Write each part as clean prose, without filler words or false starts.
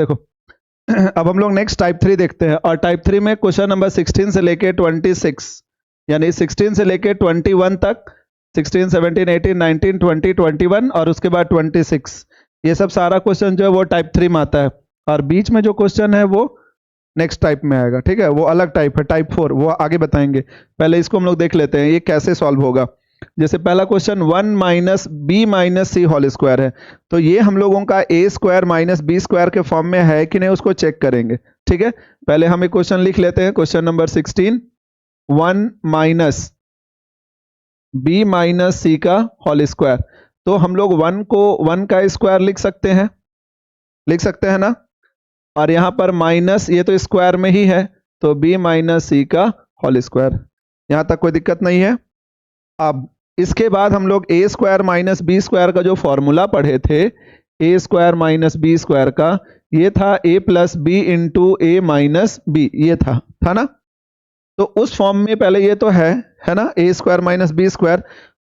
देखो अब हम लोग नेक्स्ट टाइप 3 देखते हैं, और टाइप 3 में क्वेश्चन नंबर 16 से लेके 26, यानी 16 से लेके 21 तक, 16, 17, 18, 19, 20, 21 और उसके बाद 26, ये सब सारा क्वेश्चन जो है वो टाइप 3 में आता है, और बीच में जो क्वेश्चन है वो नेक्स्ट टाइप में आएगा। ठीक है, वो अलग टाइप है, टाइप 4, वो आगे बताएंगे। पहले इसको हम लोग देख लेते हैं ये कैसे सॉल्व होगा। जैसे पहला क्वेश्चन 1 माइनस बी माइनस सी होल स्क्वायर है, तो ये हम लोगों का ए स्क्वायर माइनस बी स्क्वायर के फॉर्म में है कि नहीं उसको चेक करेंगे। ठीक है, पहले हम एक क्वेश्चन लिख लेते हैं, question number 16, 1 minus B minus C का होल स्क्वायर। तो हम लोग 1 को 1 का स्क्वायर लिख सकते हैं, लिख सकते हैं ना, और यहां पर माइनस, ये तो स्क्वायर में ही है, तो बी माइनस सी का होल स्क्वायर। यहां तक कोई दिक्कत नहीं है। अब इसके बाद हम लोग ए स्क्वायर माइनस बी स्क्वायर का जो फॉर्मूला पढ़े थे, ए स्क्वायर माइनस बी स्क्वायर का, ये था ए प्लस बी इंटू ए माइनस बी, ये था ना। तो उस फॉर्म में पहले ये तो है ना, ए स्क्वायर माइनस बी स्क्वायर।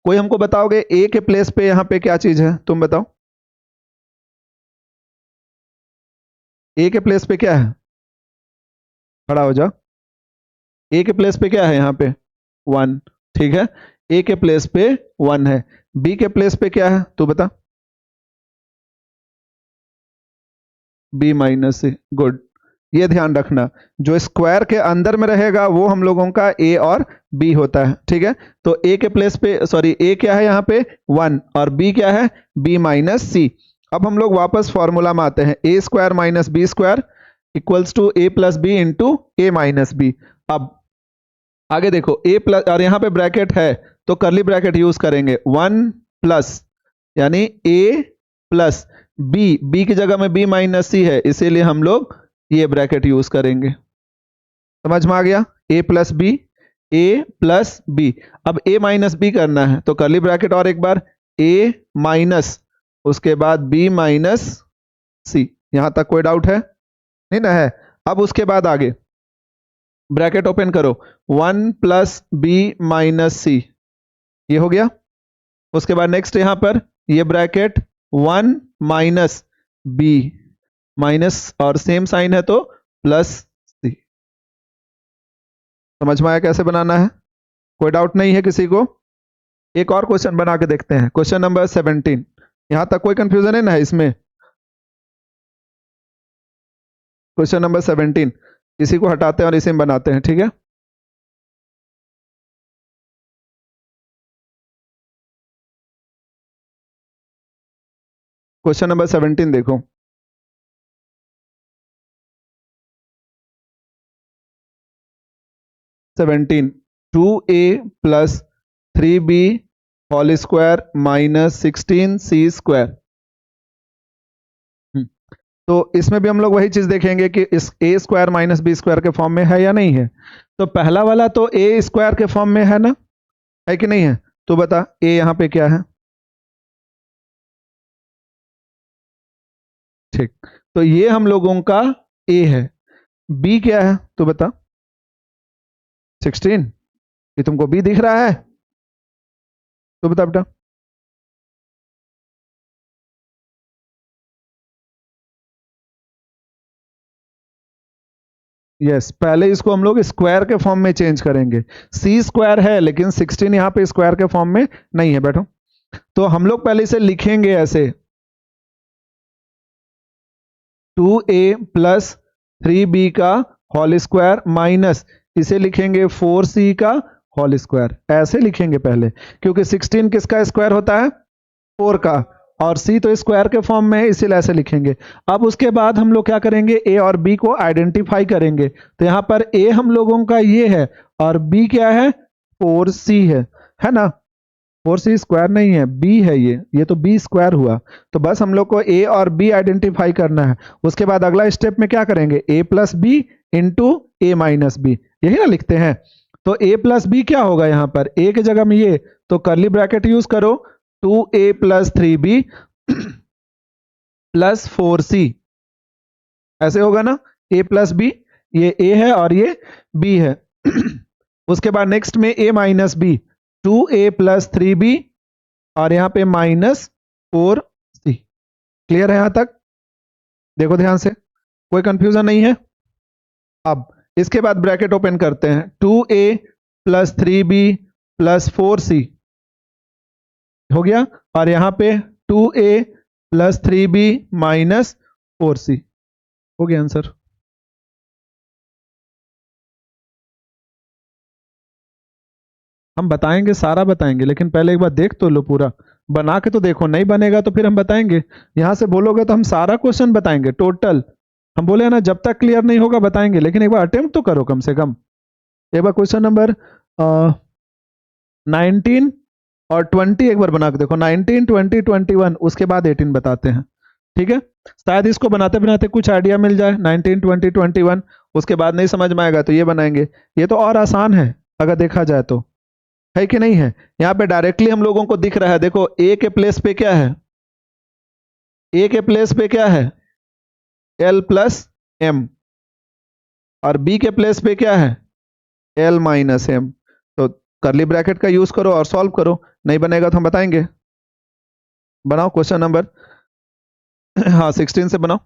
कोई हमको बताओगे ए के प्लेस पे यहां पे क्या चीज है, तुम बताओ। ए के प्लेस पे क्या है, खड़ा हो जाओ। ए के प्लेस पे क्या है यहाँ पे, 1। ठीक है, ए के प्लेस पे 1 है। बी के प्लेस पे क्या है तू बता, बी माइनस सी। गुड, ये ध्यान रखना, जो स्क्वायर के अंदर में रहेगा वो हम लोगों का ए और बी होता है। ठीक है, तो ए के प्लेस पे, सॉरी, ए क्या है यहाँ पे 1, और बी क्या है, बी माइनस सी। अब हम लोग वापस फॉर्मूला में आते हैं, A square minus B square equals to A plus B into A minus B. अब आगे देखो, ए प्लस, और यहाँ पे ब्रैकेट है तो करली ब्रैकेट यूज करेंगे, 1 प्लस, यानी ए प्लस बी, बी की जगह में बी माइनस सी है, इसीलिए हम लोग ये ब्रैकेट यूज करेंगे। समझ में आ गया, ए प्लस बी, ए प्लस बी। अब ए माइनस बी करना है तो करली ब्रैकेट और एक बार, ए माइनस, उसके बाद बी माइनस सी। यहां तक कोई डाउट है नहीं ना है। अब उसके बाद आगे ब्रैकेट ओपन करो, 1 प्लस बी माइनस सी, ये हो गया। उसके बाद नेक्स्ट यहां पर ये ब्रैकेट 1 माइनस बी, माइनस और सेम साइन है तो प्लस सी। समझ में आया कैसे बनाना है, कोई डाउट नहीं है किसी को। एक और क्वेश्चन बना के देखते हैं, क्वेश्चन नंबर 17। यहां तक कोई कंफ्यूजन है ना इसमें, क्वेश्चन नंबर 17, इसी को हटाते हैं और इसी में बनाते हैं। ठीक है, क्वेश्चन नंबर 17 देखो, seventeen, 2a plus 3b whole square minus 16c square. तो इसमें भी हम लोग वही चीज देखेंगे कि इस ए स्क्वायर माइनस बी स्क्वायर के फॉर्म में है या नहीं है। तो पहला वाला तो ए स्क्वायर के फॉर्म में है ना, है कि नहीं है, तो बता ए यहाँ पे क्या है। ठीक, तो ये हम लोगों का ए है। बी क्या है तो बता, 16, ये तुमको बी दिख रहा है, तो बता बेटा। यस, पहले इसको हम लोग स्क्वायर के फॉर्म में चेंज करेंगे। सी स्क्वायर है लेकिन 16 यहाँ पे स्क्वायर के फॉर्म में नहीं है, बैठो। तो हम लोग पहले इसे लिखेंगे ऐसे, 2a प्लस 3b का होल स्क्वायर माइनस, इसे लिखेंगे 4c का होल स्क्वायर, ऐसे लिखेंगे पहले, क्योंकि 16 किसका स्क्वायर होता है, 4 का, और c तो स्क्वायर के फॉर्म में है, इसीलिए ऐसे लिखेंगे। अब उसके बाद हम लोग क्या करेंगे, a और b को आइडेंटिफाई करेंगे। तो यहां पर a हम लोगों का ये है और b क्या है, 4c है ना। 4c स्क्वायर नहीं है, b है ये तो b स्क्वायर हुआ। तो बस हम लोग को a और b आइडेंटिफाई करना है। उसके बाद अगला स्टेप में क्या करेंगे, a plus B into A minus b, यही ना लिखते हैं। तो a प्लस बी क्या होगा, यहाँ पर a की जगह में ये, तो करली ब्रैकेट यूज करो, 2a plus 3b plus 4c, ऐसे होगा ना, a प्लस बी, ये a है और ये b है। उसके बाद नेक्स्ट में a minus B, 2a plus 3b और यहाँ पे माइनस 4c। क्लियर है यहां तक, देखो ध्यान से। कोई कंफ्यूजन नहीं है। अब इसके बाद ब्रैकेट ओपन करते हैं, 2a plus 3b plus 4c हो गया, और यहां पे 2a plus 3b minus 4c हो गया आंसर। हम बताएंगे, सारा बताएंगे, लेकिन पहले एक बार देख तो लो, पूरा बना के तो देखो, नहीं बनेगा तो फिर हम बताएंगे। यहां से बोलोगे तो हम सारा क्वेश्चन बताएंगे टोटल। हम बोले ना जब तक क्लियर नहीं होगा बताएंगे, लेकिन एक बार अटेम्प्ट तो करो कम से कम। एक बार क्वेश्चन नंबर 19 और 20 एक बार बना के देखो, 19, 20, 21, उसके बाद 18 बताते हैं, ठीक है। शायद इसको बनाते बनाते कुछ आइडिया मिल जाए। 19, 20, 21, उसके बाद नहीं समझ में आएगा तो ये बनाएंगे। ये तो और आसान है अगर देखा जाए तो, है कि नहीं है। यहाँ पे डायरेक्टली हम लोगों को दिख रहा है, देखो ए के प्लेस पे क्या है, ए के प्लेस पे क्या है, एल प्लस एम, और बी के प्लेस पे क्या है, एल माइनस एम। तो करली ब्रैकेट का यूज करो और सॉल्व करो, नहीं बनेगा तो हम बताएंगे। बनाओ क्वेश्चन नंबर हाँ 16 से बनाओ।